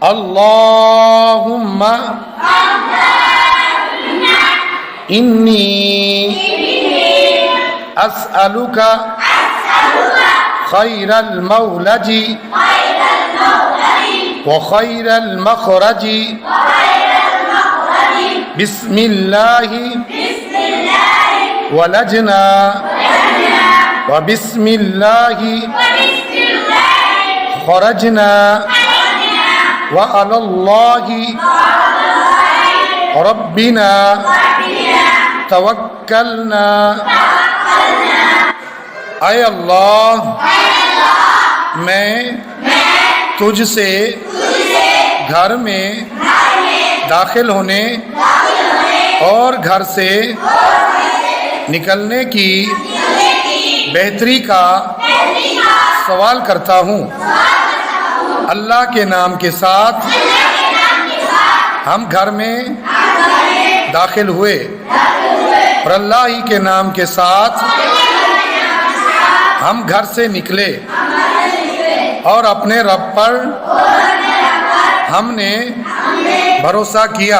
अल्लाहुम्मा इन्नी अस्अलुका खैरल मौलजी व खैरल मखरजी बिस्मिल्लाहि वलजना व बिस्मिल्लाहि खरजना व अलल्लाहि रब्बिना तवक्कलना। ऐ अल्लाह, मैं तुझसे घर में दाखिल होने और घर से निकलने की बेहतरी का सवाल करता हूँ। अल्लाह के नाम के साथ हम घर में दाखिल हुए और अल्लाह ही के नाम के साथ हम घर से निकले और अपने रब पर हमने भरोसा किया।